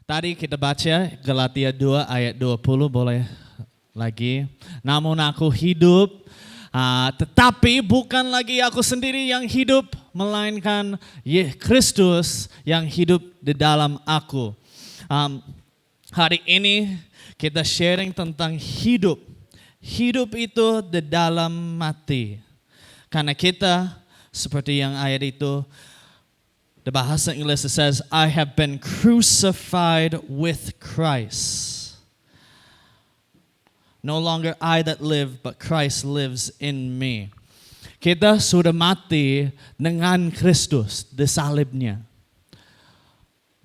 Tadi kita baca Galatia 2 ayat 20, boleh lagi. Namun aku hidup, tetapi bukan lagi aku sendiri yang hidup, melainkan Kristus yang hidup di dalam aku. Hari ini kita sharing tentang hidup. Hidup itu di dalam mati. Karena kita, seperti yang ayat itu, the bahasa Inggris it says, I have been crucified with Christ. No longer I that live, but Christ lives in me. Kita sudah mati dengan Kristus di salibnya.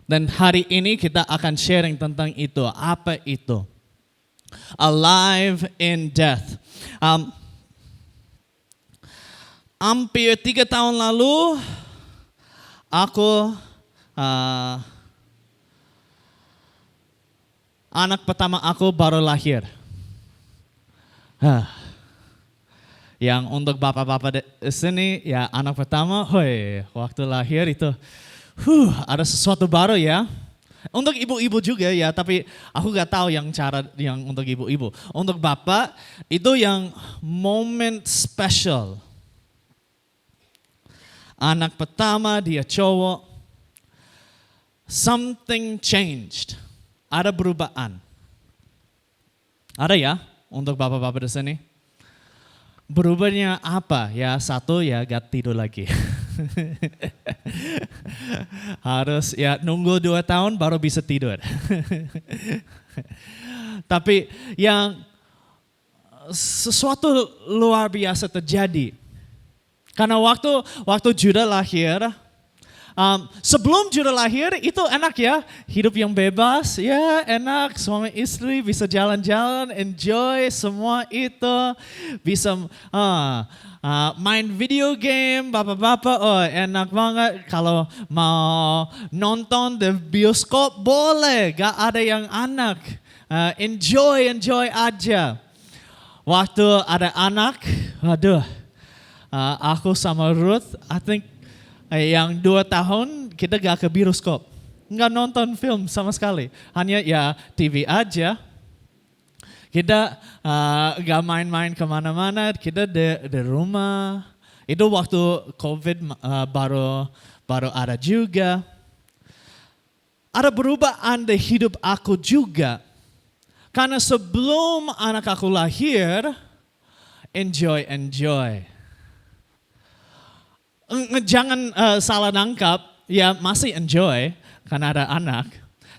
Dan hari ini kita akan sharing tentang itu. Apa itu? Alive in death. Hampir 3 tahun lalu, aku anak pertama aku baru lahir. Yang untuk bapak-bapak di sini, ya anak pertama, waktu lahir itu, ada sesuatu baru ya. Untuk ibu-ibu juga ya, tapi aku gak tahu yang cara yang untuk ibu-ibu. Untuk bapak, itu yang moment special. Anak pertama, dia cowok. Something changed. Ada perubahan. Ada ya untuk bapak-bapak di sini? Berubahnya apa? Ya satu ya gak tidur lagi. Harus ya nunggu 2 tahun baru bisa tidur. Tapi yang sesuatu luar biasa terjadi. Karena waktu Judah lahir, sebelum Judah lahir itu enak ya, hidup yang bebas, ya enak, suami istri bisa jalan-jalan, enjoy semua itu, bisa main video game, bapak-bapak, enak banget. Kalau mau nonton di bioskop boleh, gak ada yang anak, enjoy aja. Waktu ada anak, aku sama Ruth, I think yang 2 tahun kita gak ke bioskop. Gak nonton film sama sekali. Hanya ya TV aja. Kita gak main-main kemana-mana. Kita di rumah. Itu waktu COVID baru ada juga. Ada perubahan di hidup aku juga. Karena sebelum anak aku lahir, enjoy. Jangan salah nangkap, ya masih enjoy karena ada anak.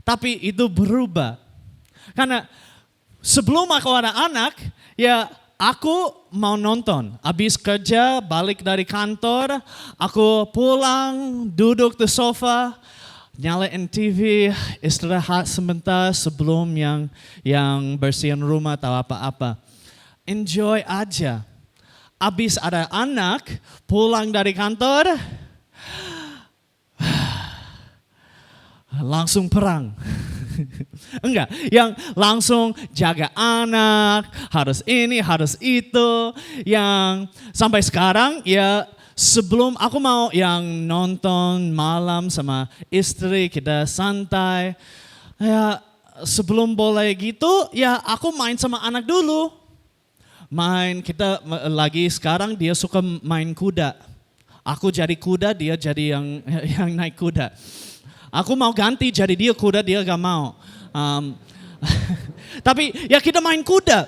Tapi itu berubah. Karena sebelum aku ada anak, ya aku mau nonton. Habis kerja, balik dari kantor, aku pulang, duduk di sofa, nyalain TV, istirahat sebentar sebelum yang bersihin rumah atau apa-apa. Enjoy aja. Abis ada anak, pulang dari kantor, langsung perang. Enggak, yang langsung jaga anak, harus ini, harus itu. Yang sampai sekarang ya sebelum aku mau yang nonton malam sama istri, kita santai. Ya sebelum boleh gitu, ya aku main sama anak dulu. Kita lagi sekarang dia suka main kuda. Aku jadi kuda, dia jadi yang naik kuda. Aku mau ganti jadi dia kuda, dia gak mau. Tapi ya kita main kuda.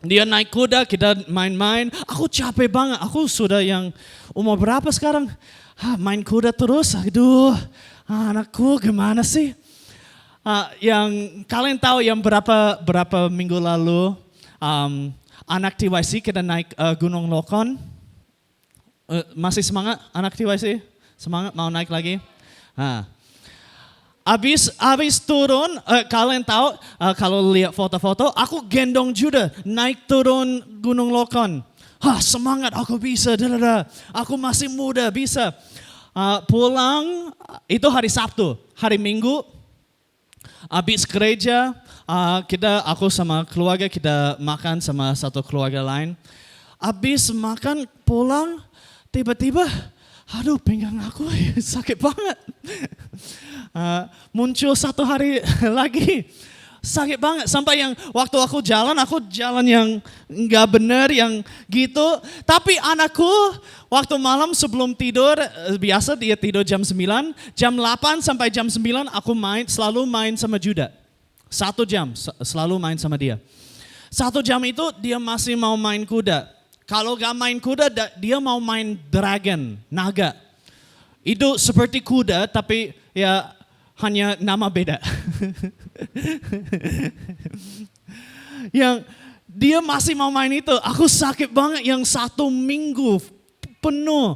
Dia naik kuda, kita main-main. Aku capek banget, aku sudah yang umur berapa sekarang? Main kuda terus, aduh anakku gimana sih? Yang kalian tahu yang berapa minggu lalu, anak TYC kita naik Gunung Lokon. Masih semangat anak TYC? Semangat mau naik lagi? Abis turun, kalian tahu kalau lihat foto-foto, aku gendong Judah naik turun Gunung Lokon. Semangat aku bisa, aku masih muda bisa. Pulang itu hari Sabtu, hari Minggu. Abis gereja, aku sama keluarga kita makan sama satu keluarga lain. Abis makan pulang, tiba-tiba Aduh, pinggang aku sakit banget. Muncul satu hari lagi, sakit banget. Sampai yang waktu aku jalan yang nggak bener, yang gitu. Tapi anakku waktu malam sebelum tidur, biasa dia tidur jam 9, jam 8 sampai jam 9 aku selalu main sama Juda. 1 jam selalu main sama dia. 1 jam itu dia masih mau main kuda. Kalau gak main kuda, dia mau main dragon, naga. Itu seperti kuda, tapi ya hanya nama beda. Yang dia masih mau main itu, aku sakit banget yang 1 minggu penuh.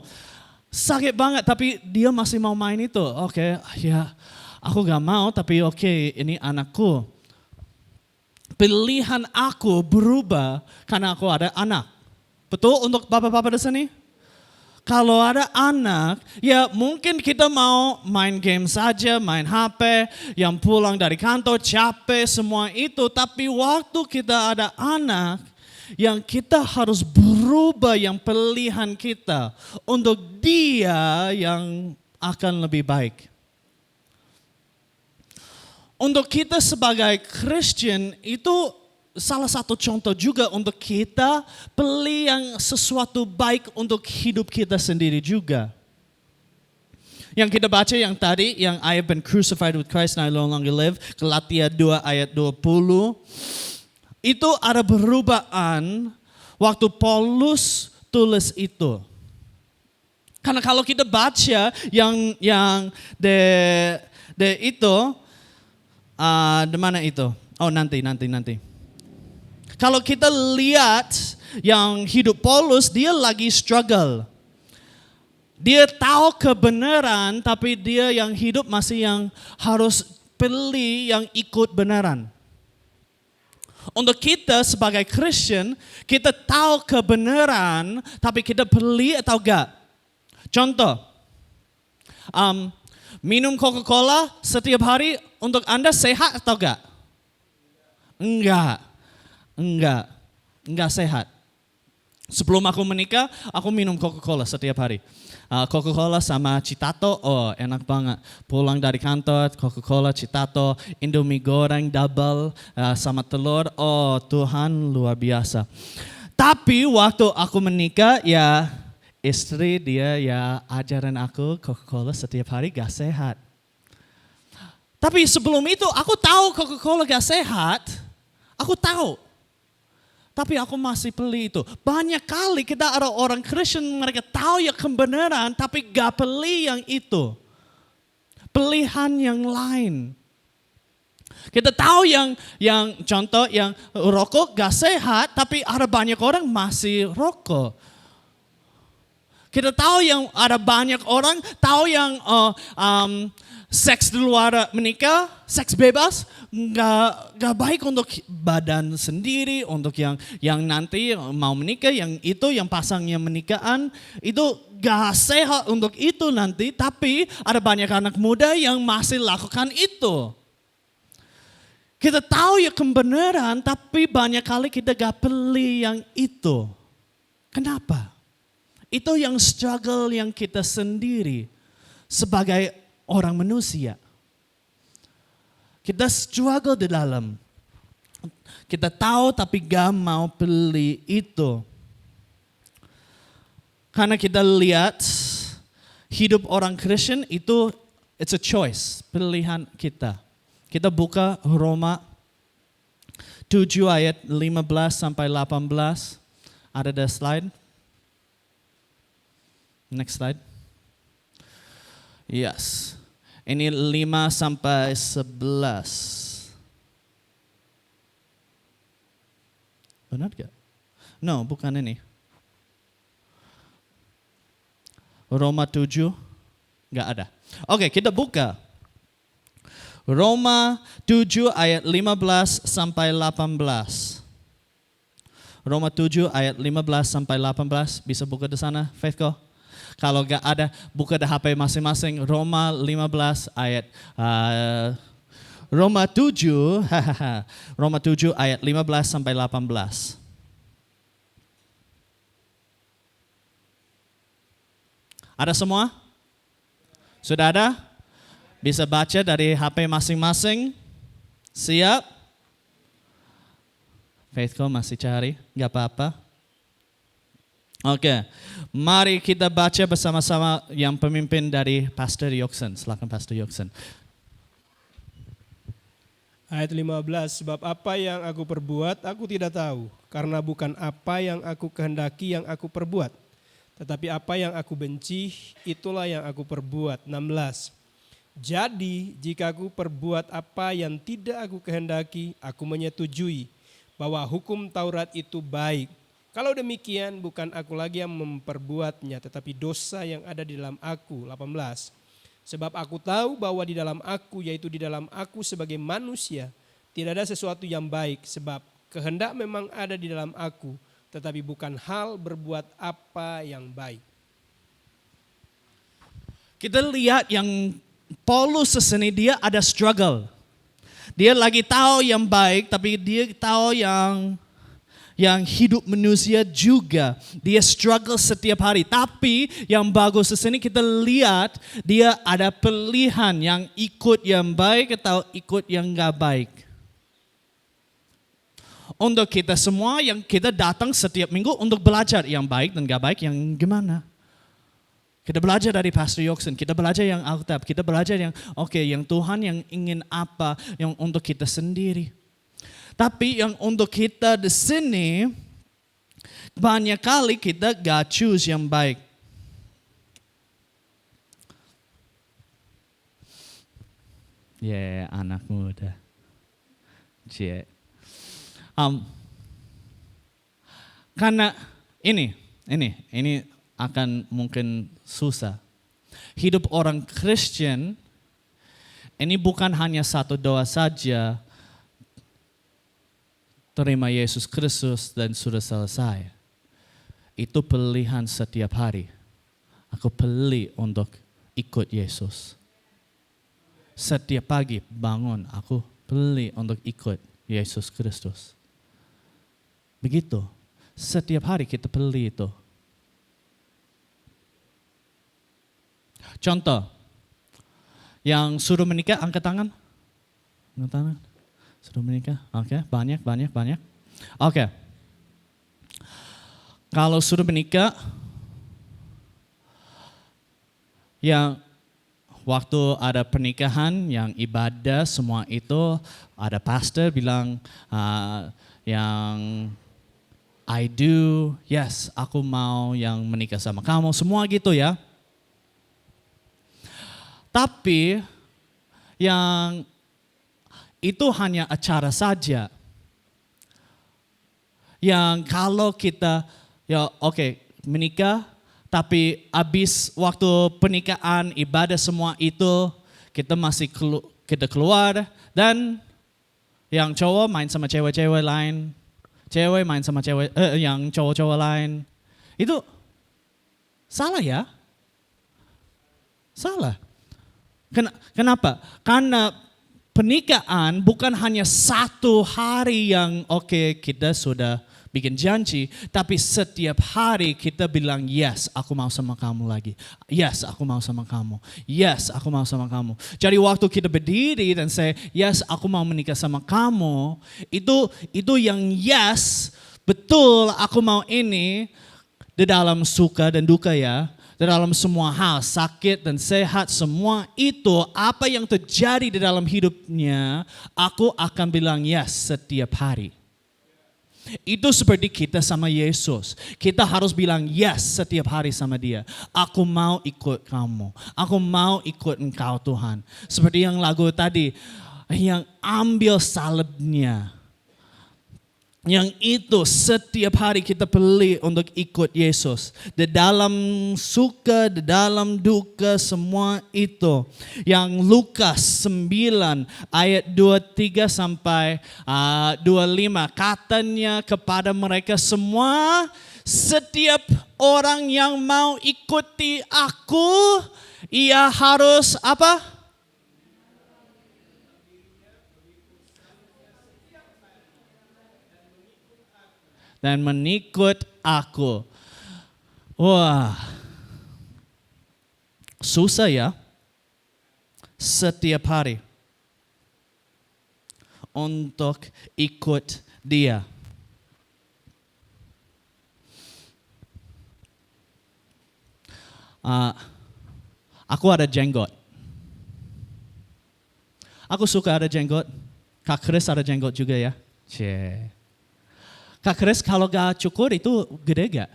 Sakit banget, tapi dia masih mau main itu. Oke, ya aku gak mau, tapi oke, ini anakku. Pilihan aku berubah karena aku ada anak. Betul untuk bapak-bapak di sini? Kalau ada anak, ya mungkin kita mau main game saja, main HP, yang pulang dari kantor capek semua itu. Tapi waktu kita ada anak, yang kita harus berubah yang pilihan kita untuk dia yang akan lebih baik. Untuk kita sebagai Kristen itu salah satu contoh juga untuk kita pilih yang sesuatu baik untuk hidup kita sendiri juga. Yang kita baca yang tadi, yang I have been crucified with Christ and I no longer live, Galatia 2 ayat 20. Itu ada perubahan waktu Paulus tulis itu. Karena kalau kita baca yang itu, di mana itu? Oh nanti. Kalau kita lihat yang hidup Paulus, dia lagi struggle. Dia tahu kebenaran, tapi dia yang hidup masih yang harus pilih yang ikut benaran. Untuk kita sebagai Kristen, kita tahu kebenaran, tapi kita pilih atau enggak. Contoh, minum Coca-Cola setiap hari untuk Anda sehat atau enggak? Enggak sehat. Sebelum aku menikah, aku minum Coca-Cola setiap hari. Coca-Cola sama Citato, oh enak banget. Pulang dari kantor, Coca-Cola, Citato, Indomie goreng double sama telur, oh Tuhan luar biasa. Tapi waktu aku menikah, ya istri dia ya ajaran aku Coca-Cola setiap hari gak sehat. Tapi sebelum itu aku tahu Coca-Cola gak sehat, aku tahu. Tapi aku masih pilih itu. Banyak kali kita ada orang Kristen, mereka tahu ya kebenaran, tapi gak pilih yang itu. Pilihan yang lain. Kita tahu yang contoh yang rokok gak sehat, tapi ada banyak orang masih rokok. Kita tahu yang ada banyak orang tahu yang seks di luar menikah, seks bebas, nggak baik untuk badan sendiri, untuk yang nanti mau menikah, yang itu yang pasangnya menikahan, itu gak sehat untuk itu nanti, tapi ada banyak anak muda yang masih lakukan itu. Kita tahu ya kebenaran, tapi banyak kali kita gak pilih yang itu. Kenapa? Itu yang struggle yang kita sendiri sebagai orang manusia. Kita struggle di dalam. Kita tahu tapi gak mau pilih itu. Karena kita lihat hidup orang Kristen itu it's a choice, pilihan kita. Kita buka Roma 7 ayat 15 sampai 18. Ada the slide? Next slide. Yes. Ini 5 sampai 11. Benar gak? No, bukan ini. Roma 7 gak ada. Oke, kita buka. Roma 7 ayat 15 sampai 18. Roma 7 ayat 15 sampai 18. Bisa buka di sana, Faithko? Kalau gak ada, buka di HP masing-masing. Roma 15 ayat Roma 7 Roma 7 ayat 15 sampai 18. Ada semua? Sudah ada? Bisa baca dari HP masing-masing? Siap? Faithful masih cari? Gak apa-apa. Oke, mari kita baca bersama-sama yang pemimpin dari Pastor Yoksen. Silakan Pastor Yoksen. Ayat 15, sebab apa yang aku perbuat aku tidak tahu, karena bukan apa yang aku kehendaki yang aku perbuat, tetapi apa yang aku benci itulah yang aku perbuat. 16, jadi jika aku perbuat apa yang tidak aku kehendaki, aku menyetujui bahwa hukum Taurat itu baik. Kalau demikian bukan aku lagi yang memperbuatnya, tetapi dosa yang ada di dalam aku. 18, sebab aku tahu bahwa di dalam aku, yaitu di dalam aku sebagai manusia, tidak ada sesuatu yang baik. Sebab kehendak memang ada di dalam aku, tetapi bukan hal berbuat apa yang baik. Kita lihat yang Paulus sini dia ada struggle. Dia lagi tahu yang baik, tapi dia tahu yang hidup manusia juga. Dia struggle setiap hari. Tapi yang bagus di sini kita lihat dia ada pilihan yang ikut yang baik atau ikut yang gak baik. Untuk kita semua yang kita datang setiap minggu untuk belajar yang baik dan gak baik yang gimana. Kita belajar dari Pastor Yoksen, kita belajar yang Alkitab, kita belajar yang yang Tuhan yang ingin apa yang untuk kita sendiri. Tapi yang untuk kita di sini, banyak kali kita gak choose yang baik. Anak muda. Karena ini akan mungkin susah. Hidup orang Kristen, ini bukan hanya satu doa saja, terima Yesus Kristus dan sudah selesai. Itu pilihan setiap hari. Aku pilih untuk ikut Yesus. Setiap pagi bangun, aku pilih untuk ikut Yesus Kristus. Begitu. Setiap hari kita pilih itu. Contoh, yang suruh menikah angkat tangan. Angkat tangan. Sudah menikah? Oke, banyak. Oke. Kalau sudah menikah, yang waktu ada pernikahan, yang ibadah semua itu, ada pastor bilang yang I do, yes, aku mau yang menikah sama kamu, semua gitu ya. Tapi yang itu hanya acara saja. Yang kalau kita menikah, tapi habis waktu pernikahan, ibadah semua itu kita masih kita keluar dan yang cowok main sama cewek-cewek lain, cewek main sama yang cowok-cowok lain. Itu salah ya? Salah. Kenapa? Karena pernikahan bukan hanya satu hari yang kita sudah bikin janji, tapi setiap hari kita bilang yes, aku mau sama kamu lagi. Yes, aku mau sama kamu. Yes, aku mau sama kamu. Jadi waktu kita berdiri dan say yes, aku mau menikah sama kamu, itu yang yes, betul aku mau ini di dalam suka dan duka ya. Di dalam semua hal, sakit dan sehat, semua itu apa yang terjadi di dalam hidupnya, aku akan bilang yes setiap hari. Itu seperti kita sama Yesus. Kita harus bilang yes setiap hari sama dia. Aku mau ikut kamu. Aku mau ikut engkau Tuhan. Seperti yang lagu tadi, yang ambil salibnya. Yang itu setiap hari kita pilih untuk ikut Yesus. Di dalam suka, di dalam duka, semua itu. Yang Lukas 9 ayat 23 sampai 25. Katanya kepada mereka semua, setiap orang yang mau ikuti aku, ia harus apa? Dan mengikut aku. Wah. Susah ya, setiap hari untuk ikut dia. Aku ada jenggot. Aku suka ada jenggot. Kak Chris ada jenggot juga ya. Cie. Kak Chris kalau gak cukur itu gede gak?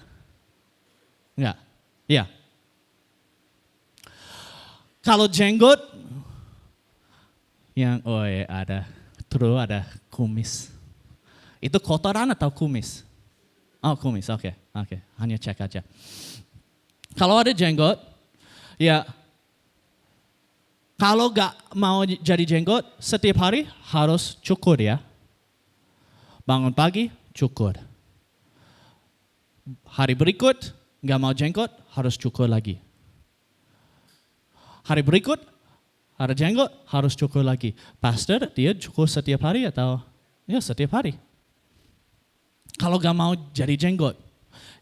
Enggak. Iya. Kalau jenggot yang ada. Terus ada kumis. Itu kotoran atau kumis? Oh, kumis. Oke. Hanya cek aja. Kalau ada jenggot, ya kalau gak mau jadi jenggot, setiap hari harus cukur ya. Bangun pagi, cukur. Hari berikut, gak mau jenggot, harus cukur lagi. Hari berikut, ada jenggot, harus cukur lagi. Pastor, dia cukur setiap hari atau? Ya, setiap hari. Kalau gak mau jadi jenggot,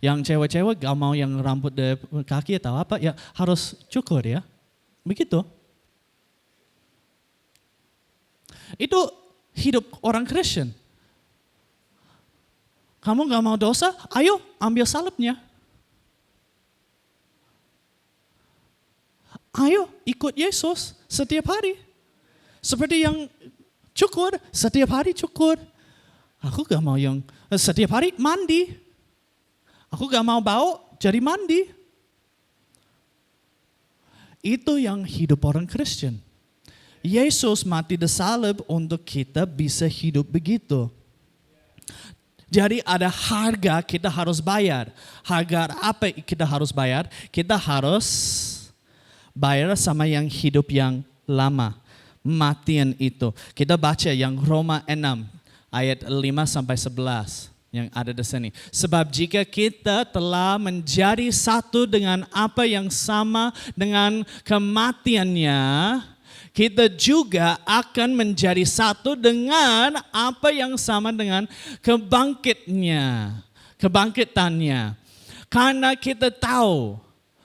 yang cewek-cewek gak mau yang rambut di kaki atau apa, ya harus cukur ya. Begitu. Itu hidup orang Kristen. Kamu gak mau dosa, ayo ambil salibnya. Ayo ikut Yesus setiap hari. Seperti yang cukur, setiap hari cukur. Aku gak mau yang setiap hari mandi. Aku gak mau bau jadi mandi. Itu yang hidup orang Kristen. Yesus mati di salib untuk kita bisa hidup begitu. Jadi ada harga kita harus bayar. Harga apa kita harus bayar? Kita harus bayar sama yang hidup yang lama. Matian itu. Kita baca yang Roma 6 ayat 5 sampai 11 yang ada di sini. Sebab jika kita telah menjadi satu dengan apa yang sama dengan kematiannya, kita juga akan menjadi satu dengan apa yang sama dengan kebangkitannya. Karena kita tahu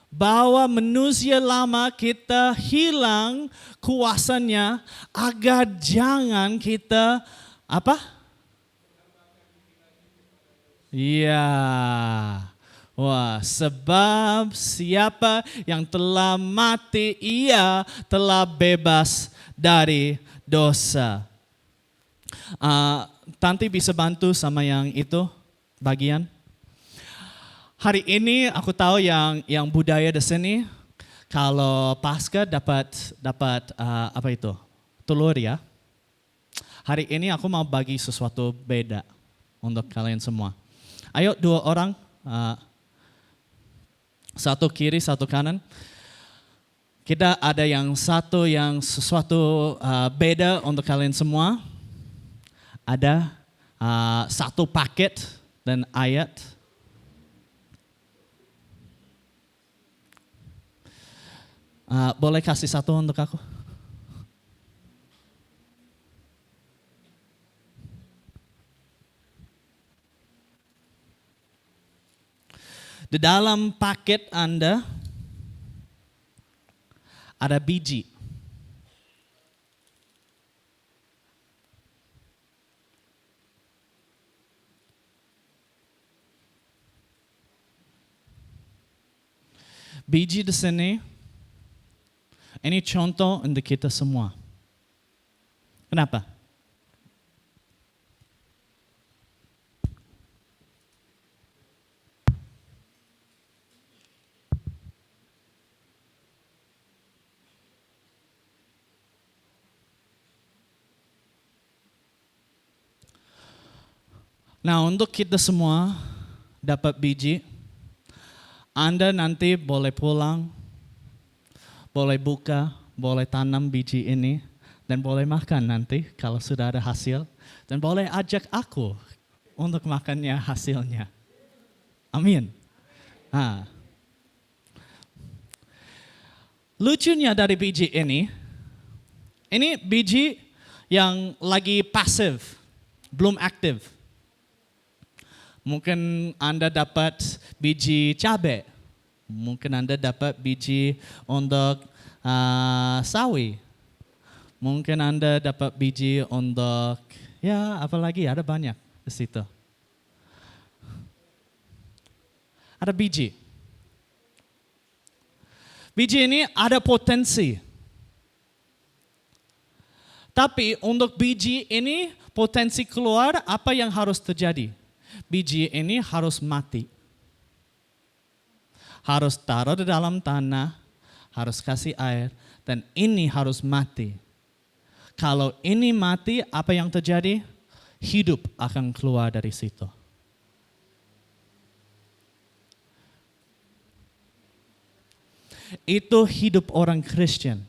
bahwa manusia lama kita hilang kuasanya agar jangan kita Iya. Wah, sebab siapa yang telah mati, ia telah bebas dari dosa. Tanti bisa bantu sama yang itu bagian. Hari ini aku tahu yang budaya di sini kalau Paskah dapat apa itu? Telur ya. Hari ini aku mau bagi sesuatu beda untuk kalian semua. Ayo 2 orang, satu kiri, satu kanan. Kita ada yang sesuatu beda untuk kalian semua. Ada 1 paket dan ayat. Boleh kasih 1 untuk aku? Di dalam paket Anda ada biji. Biji di sini, ini contoh untuk kita semua. Kenapa? Nah, untuk kita semua dapat biji, Anda nanti boleh pulang, boleh buka, boleh tanam biji ini, dan boleh makan nanti kalau sudah ada hasil. Dan boleh ajak aku untuk makannya hasilnya. Amin. Lucunya dari biji ini biji yang lagi pasif, belum aktif. Mungkin Anda dapat biji cabai Mungkin Anda dapat biji untuk sawi. Mungkin Anda dapat biji untuk, ya apalagi ada banyak di situ. Ada biji. Biji ini ada potensi. Tapi untuk biji ini potensi keluar, apa yang harus terjadi? Biji ini harus mati. Harus taruh di dalam tanah, harus kasih air, dan ini harus mati. Kalau ini mati, apa yang terjadi? Hidup akan keluar dari situ. Itu hidup orang Kristen.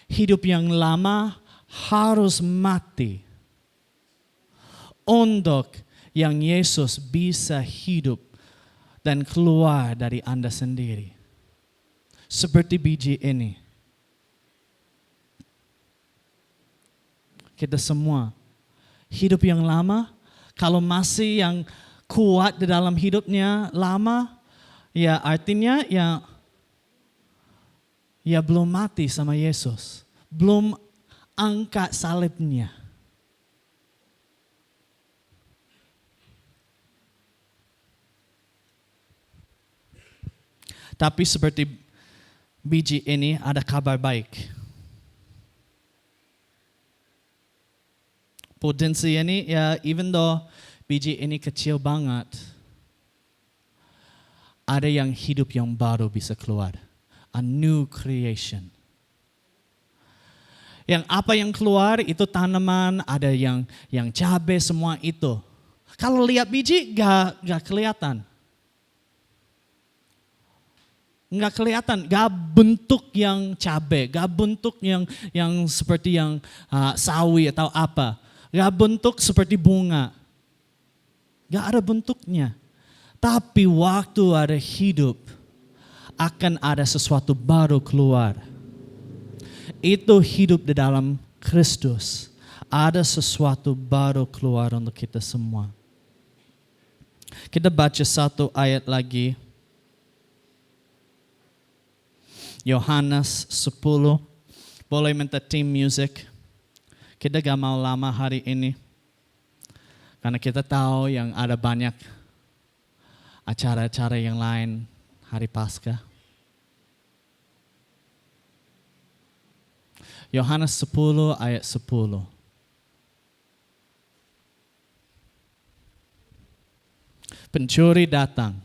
Hidup yang lama harus mati. Untuk yang Yesus bisa hidup dan keluar dari Anda sendiri. Seperti biji ini. Kita semua hidup yang lama, kalau masih yang kuat di dalam hidupnya lama, ya artinya ya belum mati sama Yesus. Belum angkat salibnya. Tapi seperti biji ini ada kabar baik. Potensi ini ya even though biji ini kecil banget, ada yang hidup yang baru bisa keluar. A new creation. Yang apa yang keluar itu tanaman, ada yang cabai semua itu. Kalau lihat biji gak kelihatan. Nggak kelihatan, nggak bentuk yang cabai, nggak bentuk yang seperti yang sawi atau apa, nggak bentuk seperti bunga, nggak ada bentuknya. Tapi waktu ada hidup, akan ada sesuatu baru keluar. Itu hidup di dalam Kristus. Ada sesuatu baru keluar untuk kita semua. Kita baca satu ayat lagi. Yohanes 10, boleh minta team music. Kita gak mau lama hari ini. Karena kita tahu yang ada banyak acara-acara yang lain hari Paskah. Yohanes 10 ayat 10. Pencuri datang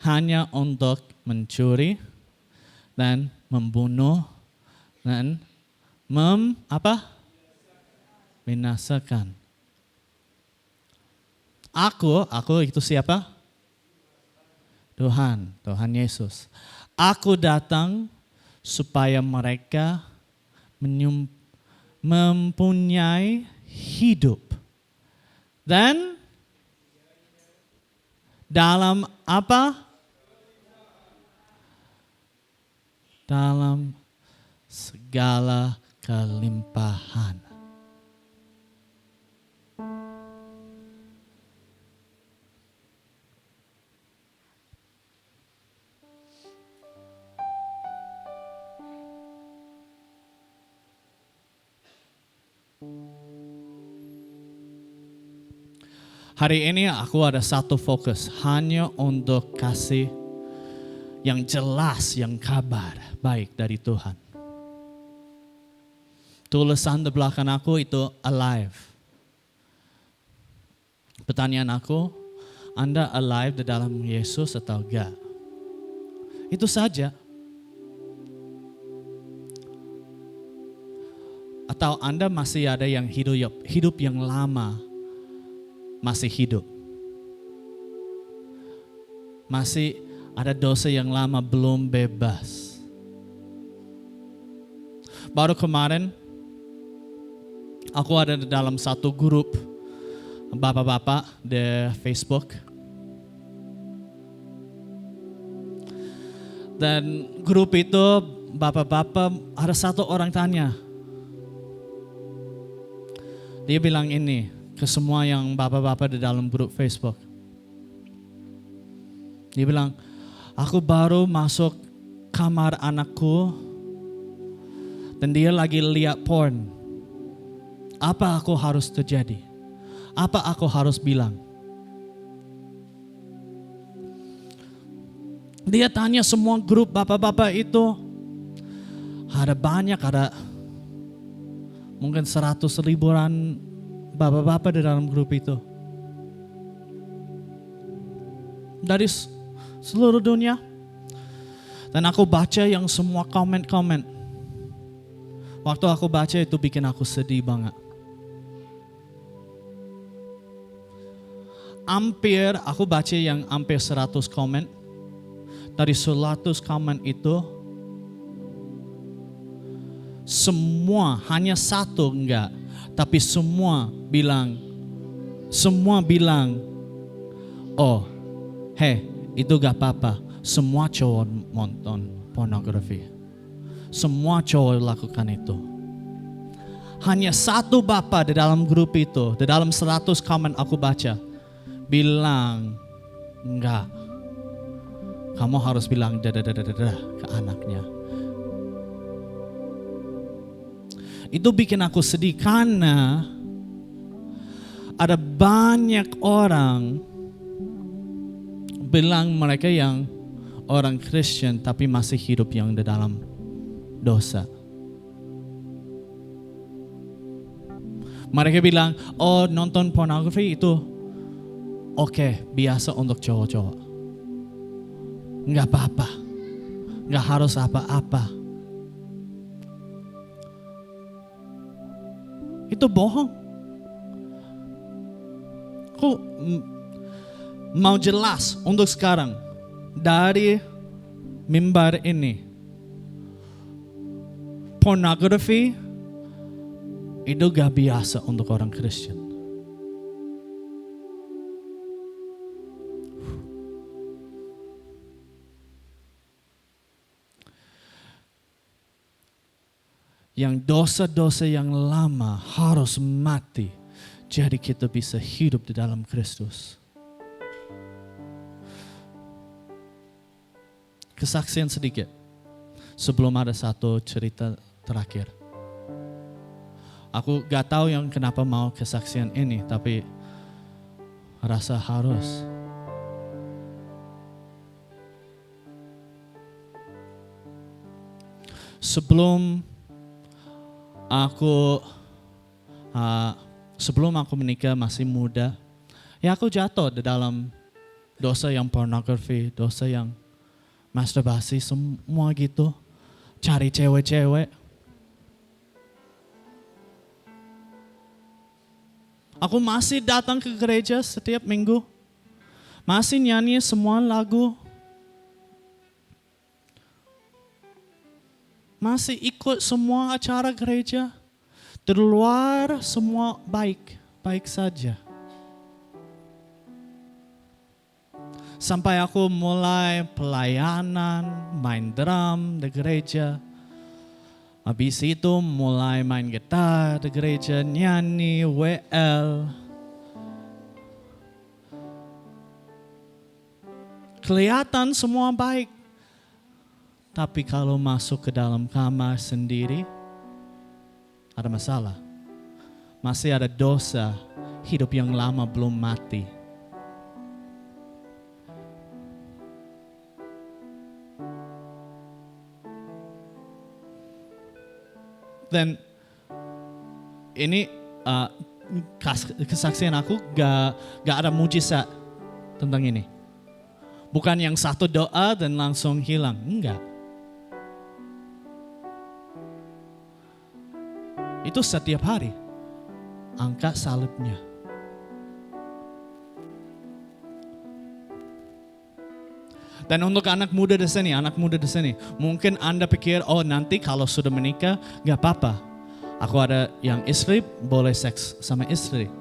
hanya untuk mencuri dan membunuh dan binasakan. Aku itu siapa? Tuhan Yesus. Aku datang supaya mereka mempunyai hidup. Dan dalam apa? Dalam segala kelimpahan. Hari ini aku ada satu fokus hanya untuk kasih yang jelas, yang kabar baik dari Tuhan. Tulisan di belakang aku itu alive. Pertanyaan aku, Anda alive di dalam Yesus atau enggak? Itu saja. Atau Anda masih ada yang hidup yang lama, masih hidup. Masih ada dosa yang lama belum bebas. Baru kemarin, aku ada di dalam satu grup bapak-bapak di Facebook. Dan grup itu bapak-bapak ada satu orang tanya. Dia bilang ini ke semua yang bapak-bapak di dalam grup Facebook. Dia bilang, Aku baru masuk kamar anakku dan dia lagi lihat porn. Apa aku harus terjadi? Apa aku harus bilang? Dia tanya semua grup bapak-bapak itu. Ada banyak, ada mungkin 100 ribuan bapak-bapak di dalam grup itu. Dari seluruh dunia. Dan aku baca yang semua komen-komen. Waktu aku baca itu bikin aku sedih banget. Aku baca yang hampir 100 komen. Dari 100 komen itu, semua, hanya satu enggak. Tapi semua bilang, oh, itu gak apa-apa. Semua cowok nonton pornografi. Semua cowok lakukan itu. Hanya satu bapak di dalam grup itu, di dalam 100 komen aku baca, bilang, enggak. Kamu harus bilang ke anaknya. Itu bikin aku sedih karena ada banyak orang bilang mereka yang orang Kristen tapi masih hidup yang di dalam dosa. Mereka bilang, oh nonton pornografi itu oke, biasa untuk cowok-cowok. Nggak apa-apa, nggak harus apa-apa. Itu bohong. Aku mau jelas untuk sekarang dari mimbar ini. Pornografi itu gak biasa untuk orang Kristen. Yang dosa-dosa yang lama harus mati. Jadi kita bisa hidup di dalam Kristus. Kesaksian sedikit. Sebelum ada satu cerita terakhir. Aku gak tahu yang kenapa mau kesaksian ini. Tapi rasa harus. Sebelum aku menikah masih muda, ya aku jatuh di dalam dosa yang pornografi, dosa yang masturbasi, semua gitu. Cari cewek-cewek. Aku masih datang ke gereja setiap minggu. Masih nyanyi semua lagu. Masih ikut semua acara gereja. Di luar semua baik saja. Sampai aku mulai pelayanan, main drum di gereja. Habis itu mulai main gitar di gereja, nyanyi, WL. Kelihatan semua baik. Tapi kalau masuk ke dalam kamar sendiri, ada masalah. Masih ada dosa, hidup yang lama belum mati. Dan ini kesaksian aku gak ada mujizat tentang ini. Bukan yang satu doa dan langsung hilang, enggak. Itu setiap hari. Angkat salibnya. Dan untuk anak muda di sini, mungkin Anda pikir, oh nanti kalau sudah menikah, gak apa-apa. Aku ada yang istri, boleh seks sama istri.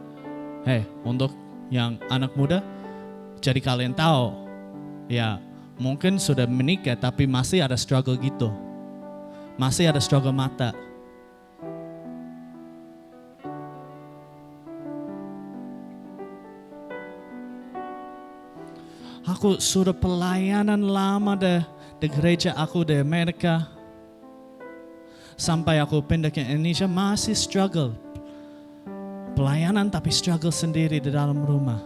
Untuk yang anak muda, jadi kalian tahu, ya mungkin sudah menikah tapi masih ada struggle gitu. Masih ada struggle mata. Aku sudah pelayanan lama di gereja aku di Amerika. Sampai aku pindah ke Indonesia masih struggle. Pelayanan tapi struggle sendiri di dalam rumah.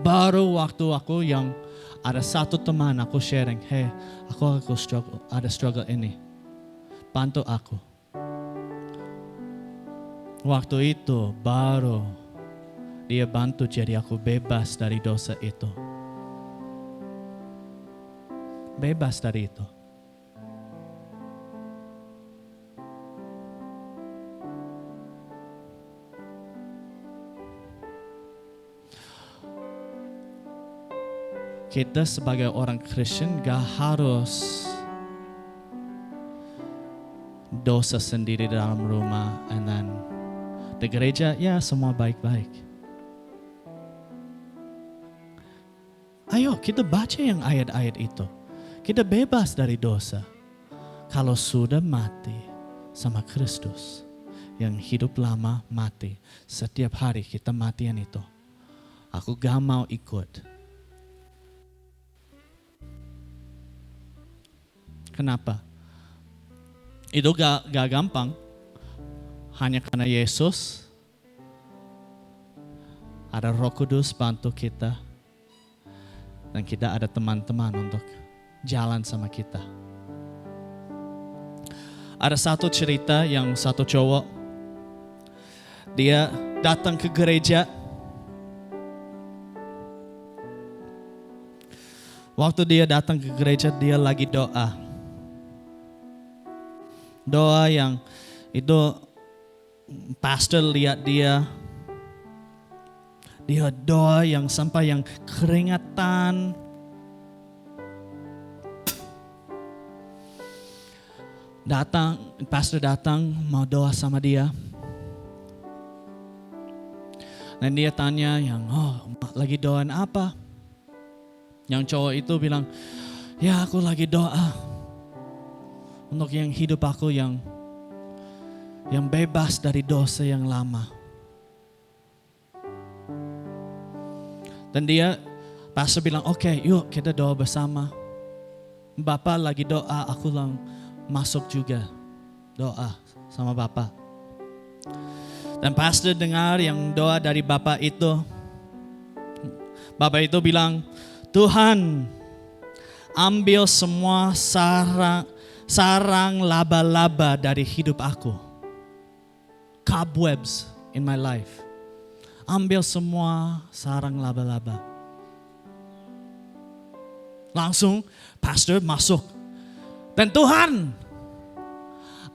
Baru waktu aku yang ada satu teman aku sharing, hey, aku struggle ini. Bantu aku. Waktu itu baru dia bantu jadi aku bebas dari dosa itu. Bebas dari itu. Kita sebagai orang Kristen gak harus dosa sendiri dalam rumah, and then di gereja ya semua baik-baik. Ayo kita baca yang ayat-ayat itu. Kita bebas dari dosa. Kalau sudah mati sama Kristus, yang hidup lama mati. Setiap hari kita matian itu. Aku gak mau ikut. Kenapa? Itu gak gampang. Hanya karena Yesus, ada Roh Kudus bantu kita. Dan kita ada teman-teman untuk jalan sama kita. Ada satu cerita yang satu cowok, dia datang ke gereja. Waktu dia datang ke gereja, dia lagi doa. Doa yang itu pastor lihat dia. Dia doa yang sampai yang keringatan. Pastor datang mau doa sama dia. Dan dia tanya yang, lagi doain apa? Yang cowok itu bilang, ya aku lagi doa. Untuk yang hidup aku yang bebas dari dosa yang lama. Dan pastor bilang, oke, yuk kita doa bersama. Bapak lagi doa, aku masuk juga doa sama Bapak. Dan pastor dengar yang doa dari Bapak itu. Bapak itu bilang, Tuhan, ambil semua sarang laba-laba dari hidup aku. Cobwebs in my life. Ambil semua sarang laba-laba. Langsung pastor masuk. Dan Tuhan,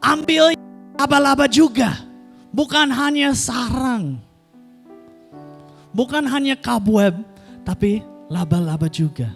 ambil laba-laba juga. Bukan hanya sarang. Bukan hanya cobweb, tapi laba-laba juga.